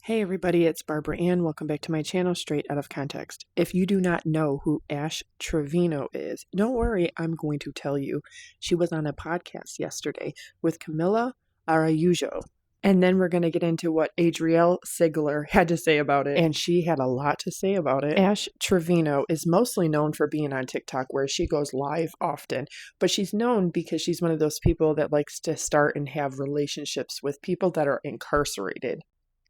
Hey everybody, it's Barbara Ann. Welcome back to my channel, Straight Out of Context. If you do not know who Ash Trevino is, don't worry, I'm going to tell you. She was on a podcast yesterday with Camila Araujo. And then we're going to get into what Adrielle Sigler had to say about it. And she had a lot to say about it. Ash Trevino is mostly known for being on TikTok where she goes live often. But she's known because she's one of those people that likes to start and have relationships with people that are incarcerated,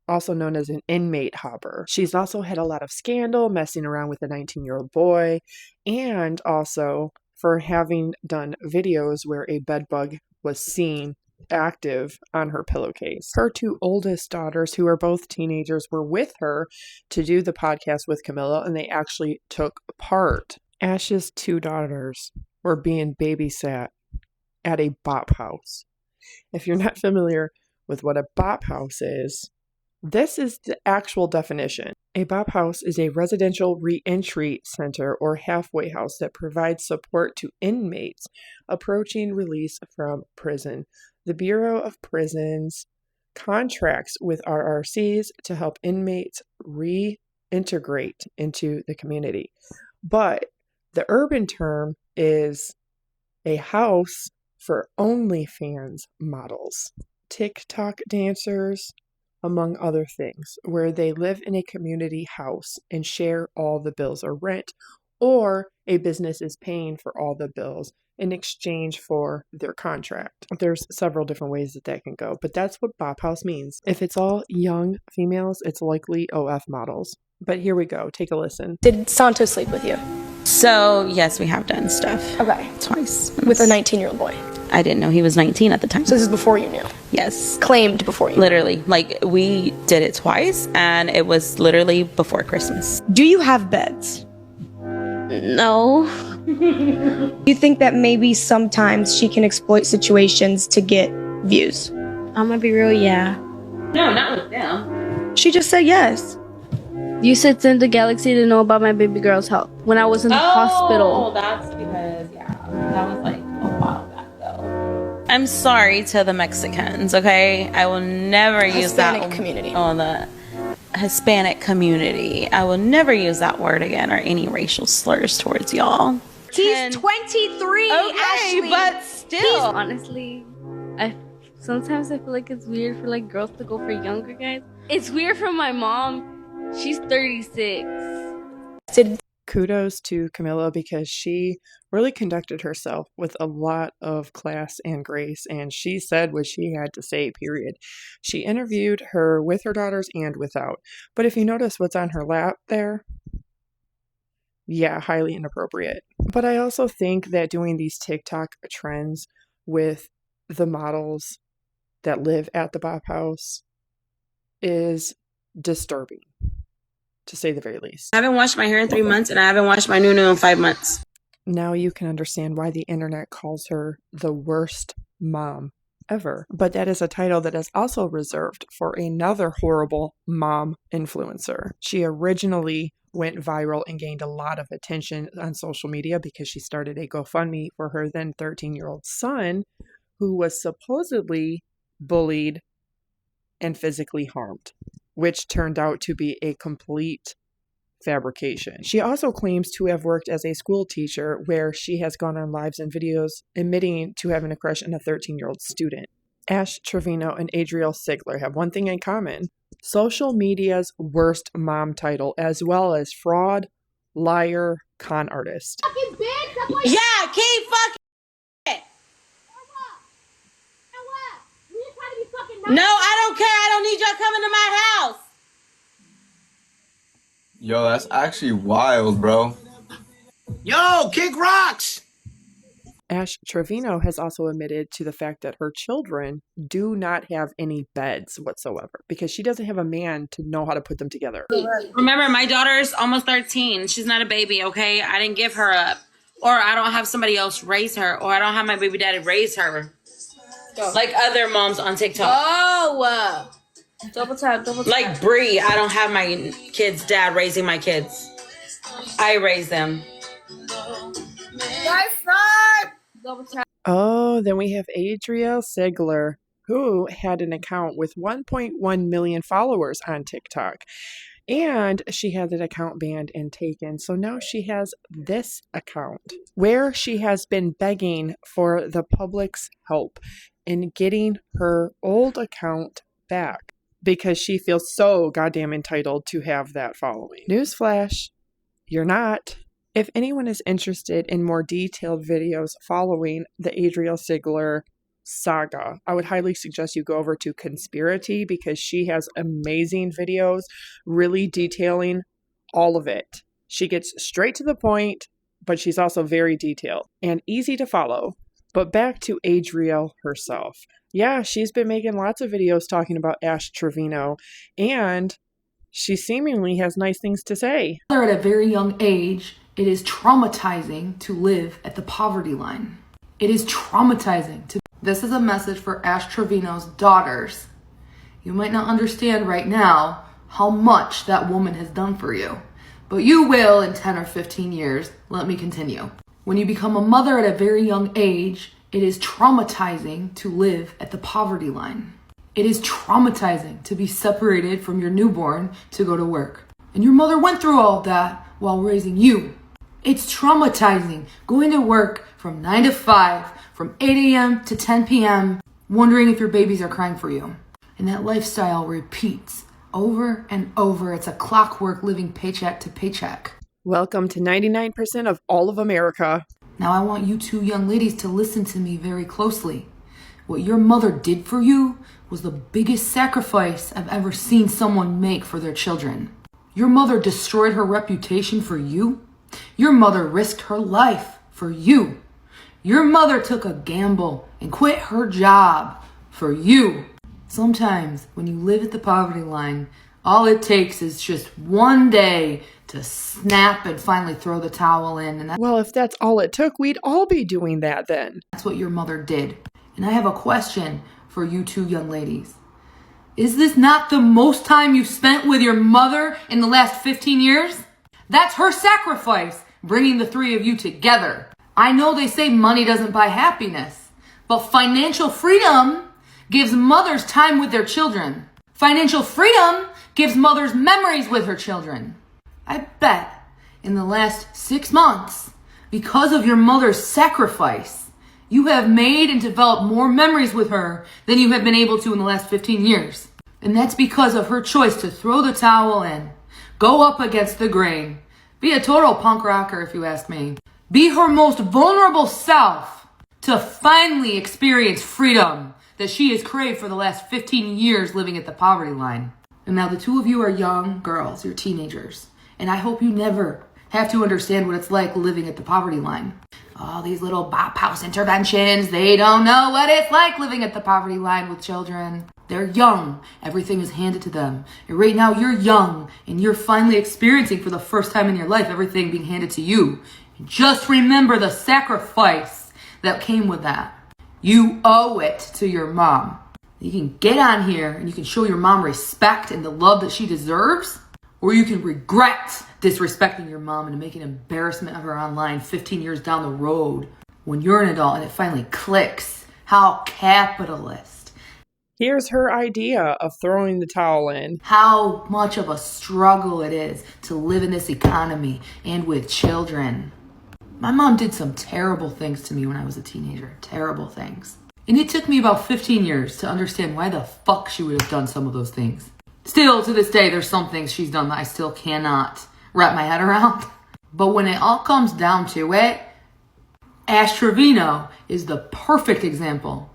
also known as an inmate hopper. She's also had a lot of scandal messing around with a 19-year-old boy, and also for having done videos where a bed bug was seen active on her pillowcase. Her two oldest daughters, who are both teenagers, were with her to do the podcast with Camilla, and they actually took part. Ash's two daughters were being babysat at a bop house. If you're not familiar with what a bop house is, this is the actual definition. A BOP house is a residential reentry center or halfway house that provides support to inmates approaching release from prison. The Bureau of Prisons contracts with RRCs to help inmates reintegrate into the community. But the urban term is a house for OnlyFans models, TikTok dancers, among other things, where they live in a community house and share all the bills or rent, or a business is paying for all the bills in exchange for their contract. There's several different ways that that can go, but that's what BOP house means. If it's all young females, it's likely OF models. But here we go. Take a listen. Did Santo sleep with you? So, yes, we have done stuff. Okay. Twice. With a 19-year-old boy? I didn't know he was 19 at the time. So this is before you knew? Yes. Claimed before you knew? Literally. Like, we did it twice, and it was literally before Christmas. Do you have beds? No. You think that maybe sometimes she can exploit situations to get views? I'm gonna be real, yeah. No, not with them. She just said yes. You said send the galaxy to know about my baby girl's health when I was in the hospital. Oh, that's because, yeah, that was like a while back, though. I'm sorry to the Mexicans, okay? I will never use that. Hispanic community. Oh, the Hispanic community. I will never use that word again or any racial slurs towards y'all. He's 23, Okay, Ashley. but still. Honestly, sometimes I feel like it's weird for like girls to go for younger guys. It's weird for my mom. She's 36. Kudos to Camilla because she really conducted herself with a lot of class and grace, and she said what she had to say, period. She interviewed her with her daughters and without. But if you notice what's on her lap there, yeah, highly inappropriate. But I also think that doing these TikTok trends with the models that live at the BOP house is disturbing, to say the very least. I haven't washed my hair in 3 months, and I haven't washed my nunu in 5 months. Now you can understand why the internet calls her the worst mom ever. But that is a title that is also reserved for another horrible mom influencer. She originally went viral and gained a lot of attention on social media because she started a GoFundMe for her then 13-year-old son, who was supposedly bullied and physically harmed, which turned out to be a complete fabrication. She also claims to have worked as a school teacher where she has gone on lives and videos admitting to having a crush on a 13-year-old student. Ash Trevino and Adrielle Sigler have one thing in common: social media's worst mom title, as well as fraud, liar, con artist. Yeah, keep fucking it. No, I don't care. I don't need y'all coming to my house. Yo, that's actually wild, bro. Yo, kick rocks! Ash Trevino has also admitted to the fact that her children do not have any beds whatsoever because she doesn't have a man to know how to put them together. Remember, my daughter's almost 13. She's not a baby, okay? I didn't give her up. Or I don't have somebody else raise her. Or I don't have my baby daddy raise her. Like other moms on TikTok. Oh, double tap. Like Bree, I don't have my kid's dad raising my kids. I raise them. Double tap. Oh, then we have Adrielle Sigler, who had an account with 1.1 million followers on TikTok. And she had that account banned and taken. So now she has this account where she has been begging for the public's help in getting her old account back because she feels so goddamn entitled to have that following. Newsflash, you're not. If anyone is interested in more detailed videos following the Adriel Sigler saga, I would highly suggest you go over to Conspiracy because she has amazing videos really detailing all of it. She gets straight to the point, but she's also very detailed and easy to follow. But back to Adriel herself. Yeah, she's been making lots of videos talking about Ash Trevino, and she seemingly has nice things to say. At a very young age, it is traumatizing to live at the poverty line. It is traumatizing to... This is a message for Ash Trevino's daughters. You might not understand right now how much that woman has done for you, but you will in 10 or 15 years. Let me continue. When you become a mother at a very young age, it is traumatizing to live at the poverty line. It is traumatizing to be separated from your newborn to go to work. And your mother went through all that while raising you. It's traumatizing going to work from 9 to 5, from 8 a.m. to 10 p.m., wondering if your babies are crying for you. And that lifestyle repeats over and over. It's a clockwork living paycheck to paycheck. Welcome to 99% of all of America. Now I want you two young ladies to listen to me very closely. What your mother did for you was the biggest sacrifice I've ever seen someone make for their children. Your mother destroyed her reputation for you. Your mother risked her life for you. Your mother took a gamble and quit her job for you. Sometimes when you live at the poverty line, all it takes is just one day to snap and finally throw the towel in. And well, if that's all it took, we'd all be doing that then. That's what your mother did. And I have a question for you two young ladies. Is this not the most time you've spent with your mother in the last 15 years? That's her sacrifice, bringing the three of you together. I know they say money doesn't buy happiness, but financial freedom gives mothers time with their children. Financial freedom gives mothers memories with her children. I bet in the last 6 months, because of your mother's sacrifice, you have made and developed more memories with her than you have been able to in the last 15 years. And that's because of her choice to throw the towel in, go up against the grain, be a total punk rocker if you ask me, be her most vulnerable self to finally experience freedom that she has craved for the last 15 years living at the poverty line. And now the two of you are young girls, you're teenagers, and I hope you never have to understand what it's like living at the poverty line. All these little bop house interventions, they don't know what it's like living at the poverty line with children. They're young. Everything is handed to them. And right now you're young and you're finally experiencing for the first time in your life everything being handed to you. Just remember the sacrifice that came with that. You owe it to your mom. You can get on here and you can show your mom respect and the love that she deserves, or you can regret disrespecting your mom and make an embarrassment of her online 15 years down the road when you're an adult and it finally clicks. How capitalist. Here's her idea of throwing the towel in. How much of a struggle it is to live in this economy and with children. My mom did some terrible things to me when I was a teenager. Terrible things. And it took me about 15 years to understand why the fuck she would have done some of those things. Still, to this day, there's some things she's done that I still cannot wrap my head around. But when it all comes down to it, Ash Trevino is the perfect example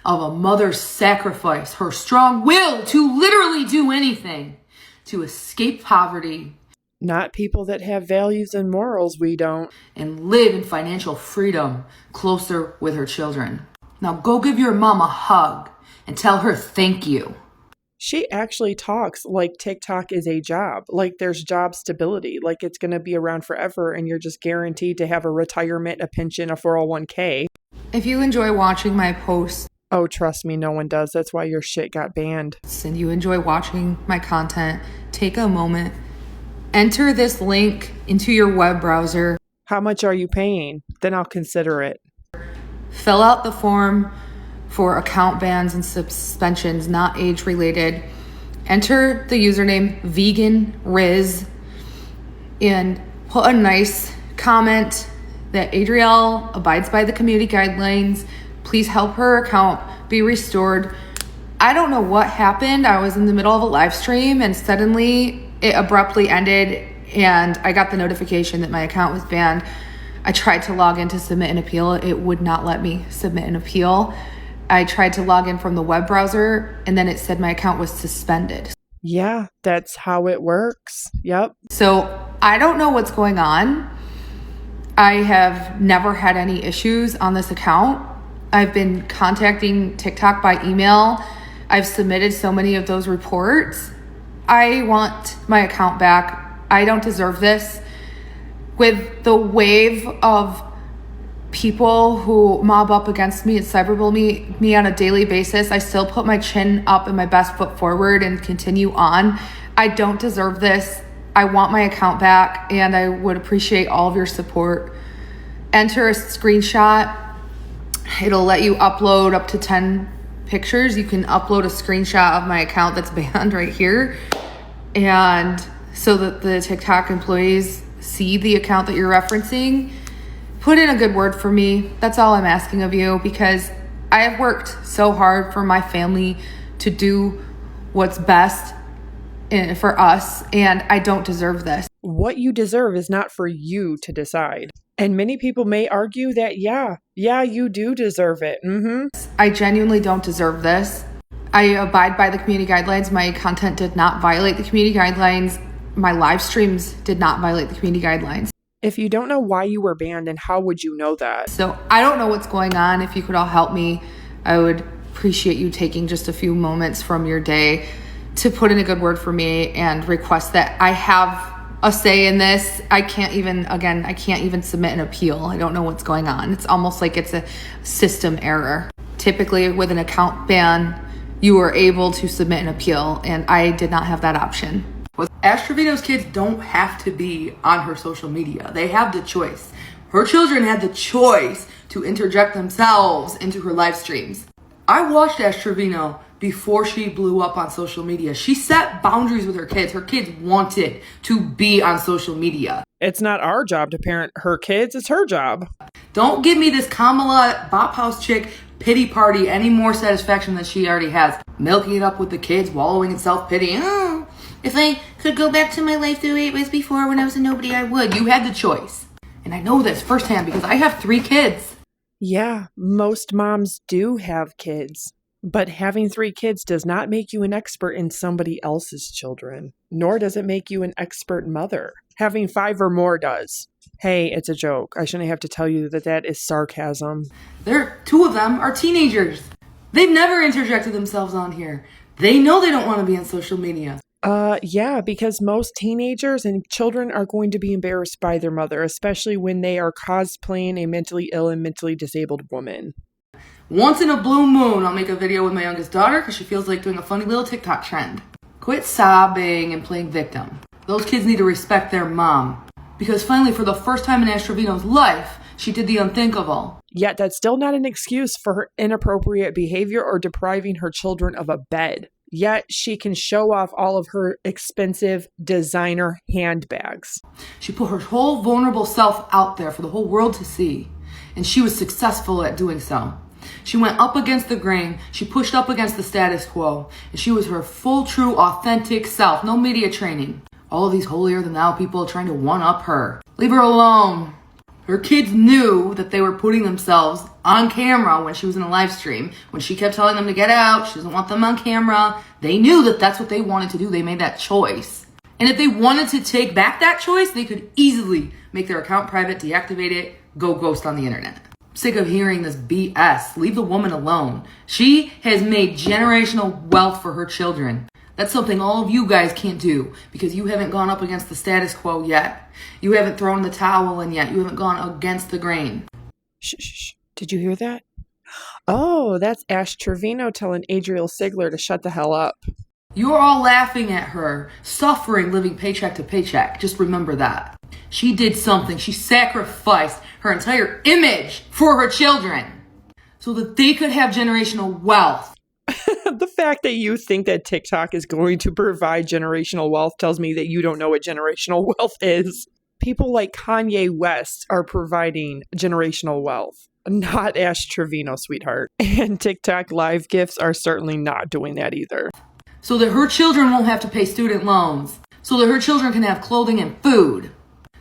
of a mother's sacrifice, her strong will to literally do anything to escape poverty. Not people that have values and morals, we don't. And live in financial freedom closer with her children. Now go give your mom a hug and tell her thank you. She actually talks like TikTok is a job, like there's job stability, like it's going to be around forever and you're just guaranteed to have a retirement, a pension, a 401k. If you enjoy watching my posts, oh, trust me, no one does. That's why your shit got banned. And you enjoy watching my content, take a moment, enter this link into your web browser. How much are you paying? Then I'll consider it. Fill out the form, for account bans and suspensions not age related. Enter the username veganriz and put a nice comment that Adrielle abides by the community guidelines. Please help her account be restored. I don't know what happened. I was in the middle of a live stream and suddenly it abruptly ended and I got the notification that my account was banned. I tried to log in to submit an appeal. It would not let me submit an appeal. I tried to log in from the web browser and then it said my account was suspended. Yeah, that's how it works. Yep. So I don't know what's going on. I have never had any issues on this account. I've been contacting TikTok by email. I've submitted so many of those reports. I want my account back. I don't deserve this. With the wave of people who mob up against me and cyberbully me on a daily basis, I still put my chin up and my best foot forward and continue on. I don't deserve this. I want my account back and I would appreciate all of your support. Enter a screenshot. It'll let you upload up to 10 pictures. You can upload a screenshot of my account that's banned right here. And so that the TikTok employees see the account that you're referencing. Put in a good word for me. That's all I'm asking of you because I have worked so hard for my family to do what's best for us, and I don't deserve this. What you deserve is not for you to decide. And many people may argue that, yeah, you do deserve it. I genuinely don't deserve this. I abide by the community guidelines. My content did not violate the community guidelines. My live streams did not violate the community guidelines. If you don't know why you were banned, then how would you know that? So I don't know what's going on. If you could all help me, I would appreciate you taking just a few moments from your day to put in a good word for me and request that I have a say in this. I can't even submit an appeal. I don't know what's going on. It's almost like it's a system error. Typically with an account ban, you are able to submit an appeal and I did not have that option. Ash Trevino's kids don't have to be on her social media. They have the choice. Her children had the choice to interject themselves into her live streams. I watched Ash Trevino before she blew up on social media. She set boundaries with her kids. Her kids wanted to be on social media. It's not our job to parent her kids. It's her job. Don't give me this Kamala Bop House chick pity party any more satisfaction than she already has. Milking it up with the kids, wallowing in self-pity. Oh, if I could go back to my life the way it was before when I was a nobody, I would. You had the choice. And I know this firsthand because I have 3 kids. Yeah, most moms do have kids. But having 3 kids does not make you an expert in somebody else's children, nor does it make you an expert mother. Having 5 or more does. Hey, it's a joke. I shouldn't have to tell you that that is sarcasm. 2 of them are teenagers. They've never interjected themselves on here. They know they don't want to be on social media. Yeah, because most teenagers and children are going to be embarrassed by their mother, especially when they are cosplaying a mentally ill and mentally disabled woman. Once in a blue moon, I'll make a video with my youngest daughter because she feels like doing a funny little TikTok trend. Quit sobbing and playing victim. Those kids need to respect their mom. Because finally, for the first time in Ash Trevino's life, she did the unthinkable. Yet that's still not an excuse for her inappropriate behavior or depriving her children of a bed. Yet she can show off all of her expensive designer handbags. She put her whole vulnerable self out there for the whole world to see. And she was successful at doing so. She went up against the grain. She pushed up against the status quo. And she was her full, true, authentic self. No media training. All of these holier-than-thou people trying to one-up her. Leave her alone. Her kids knew that they were putting themselves on camera when she was in a live stream. When she kept telling them to get out, she doesn't want them on camera. They knew that that's what they wanted to do. They made that choice. And if they wanted to take back that choice, they could easily make their account private, deactivate it, go ghost on the internet. I'm sick of hearing this BS. Leave the woman alone. She has made generational wealth for her children. That's something all of you guys can't do because you haven't gone up against the status quo yet. You haven't thrown the towel in yet. You haven't gone against the grain. Shh. Did you hear that? Oh, that's Ash Trevino telling Adrielle Sigler to shut the hell up. You're all laughing at her, suffering, living paycheck to paycheck. Just remember that. She did something. She sacrificed her entire image for her children. so that they could have generational wealth. The fact that you think that TikTok is going to provide generational wealth tells me that you don't know what generational wealth is. People like Kanye West are providing generational wealth, not Ash Trevino, sweetheart. And TikTok live gifts are certainly not doing that either. So that her children won't have to pay student loans. So that her children can have clothing and food.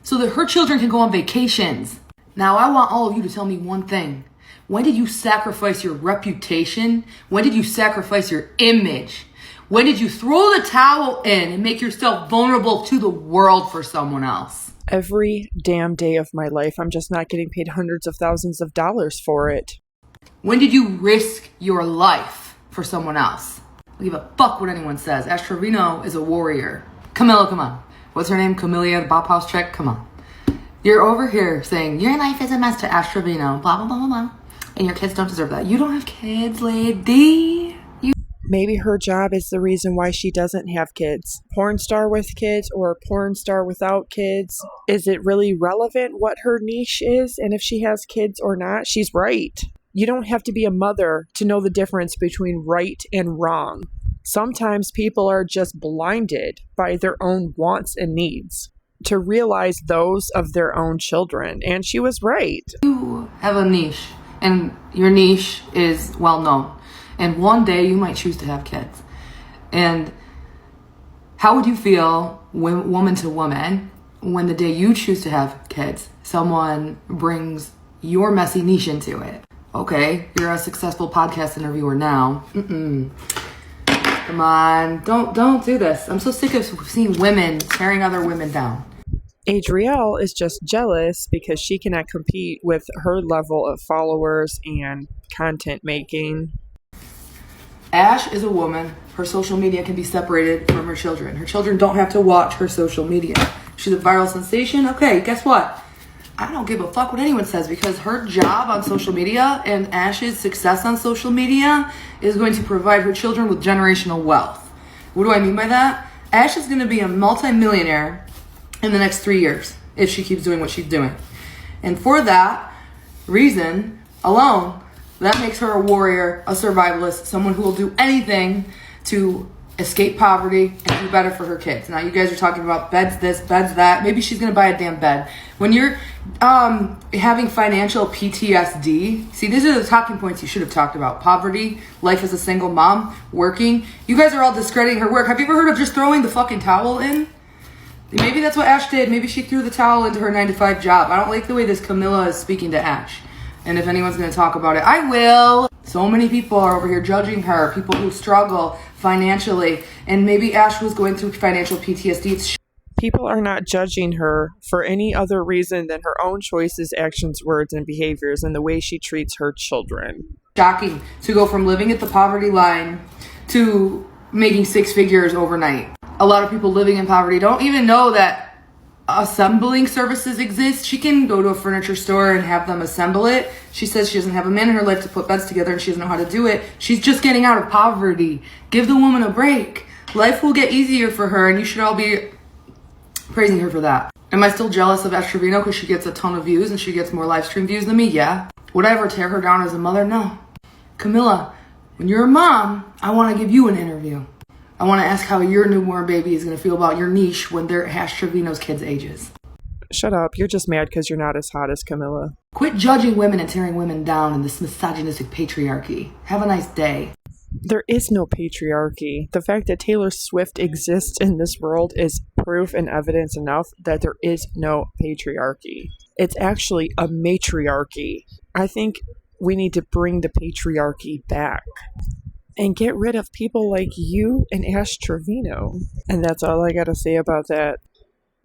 So that her children can go on vacations. Now I want all of you to tell me one thing. When did you sacrifice your reputation? When did you sacrifice your image? When did you throw the towel in and make yourself vulnerable to the world for someone else? Every damn day of my life. I'm just not getting paid hundreds of thousands of dollars for it. When did you risk your life for someone else? I don't give a fuck what anyone says. Ash Trevino is a warrior. Camilla, come on. What's her name? Camellia, the Bop House chick? Come on. You're over here saying, your life is a mess to Ash Trevino, blah, blah, blah, blah, blah. And your kids don't deserve that. You don't have kids, lady. Maybe her job is the reason why she doesn't have kids. Porn star with kids or porn star without kids. Is it really relevant what her niche is and if she has kids or not? She's right. You don't have to be a mother to know the difference between right and wrong. Sometimes people are just blinded by their own wants and needs to realize those of their own children. And she was right. You have a niche, and your niche is well known. And one day you might choose to have kids. And how would you feel when, woman to woman, when the day you choose to have kids, someone brings your messy niche into it? Okay, you're a successful podcast interviewer now. Come on, don't do this. I'm so sick of seeing women tearing other women down. Adrielle is just jealous because she cannot compete with her level of followers and content making. Ash is a woman. Her social media can be separated from her children. Her children don't have to watch her social media. She's a viral sensation. Okay, guess what? I don't give a fuck what anyone says because her job on social media and Ash's success on social media is going to provide her children with generational wealth. What do I mean by that? Ash is going to be a multimillionaire in the next 3 years if she keeps doing what she's doing. And for that reason alone, that makes her a warrior, a survivalist, someone who will do anything to escape poverty and do better for her kids. Now, you guys are talking about beds this, beds that. Maybe she's going to buy a damn bed. When you're having financial PTSD, see, these are the talking points you should have talked about. Poverty, life as a single mom, working. You guys are all discrediting her work. Have you ever heard of just throwing the fucking towel in? Maybe that's what Ash did. Maybe she threw the towel into her 9-to-5 job. I don't like the way this Camilla is speaking to Ash. And if anyone's going to talk about it, I will. So many people are over here judging her, people who struggle financially. And maybe Ash was going through financial PTSD. People are not judging her for any other reason than her own choices, actions, words, and behaviors and the way she treats her children. Shocking to go from living at the poverty line to making 6 figures overnight. A lot of people living in poverty don't even know that assembling services exist. She can go to a furniture store and have them assemble it. She says she doesn't have a man in her life to put beds together and she doesn't know how to do it. She's just getting out of poverty. Give the woman a break. Life will get easier for her and you should all be praising her for that. Am I still jealous of Ash Trevino because she gets a ton of views and she gets more live stream views than me? Yeah. Would I ever tear her down as a mother? No. Camilla, when you're a mom, I want to give you an interview. I want to ask how your newborn baby is going to feel about your niche when they're Ash Trevino's kids' ages. Shut up. You're just mad because you're not as hot as Camilla. Quit judging women and tearing women down in this misogynistic patriarchy. Have a nice day. There is no patriarchy. The fact that Taylor Swift exists in this world is proof and evidence enough that there is no patriarchy. It's actually a matriarchy. I think we need to bring the patriarchy back and get rid of people like you and Ash Trevino. And that's all I gotta say about that.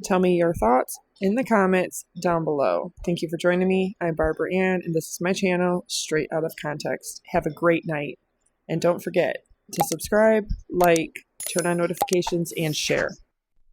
Tell me your thoughts in the comments down below. Thank you for joining me. I'm Barbara Ann, and this is my channel, Straight Out of Context. Have a great night. And don't forget to subscribe, like, turn on notifications, and share.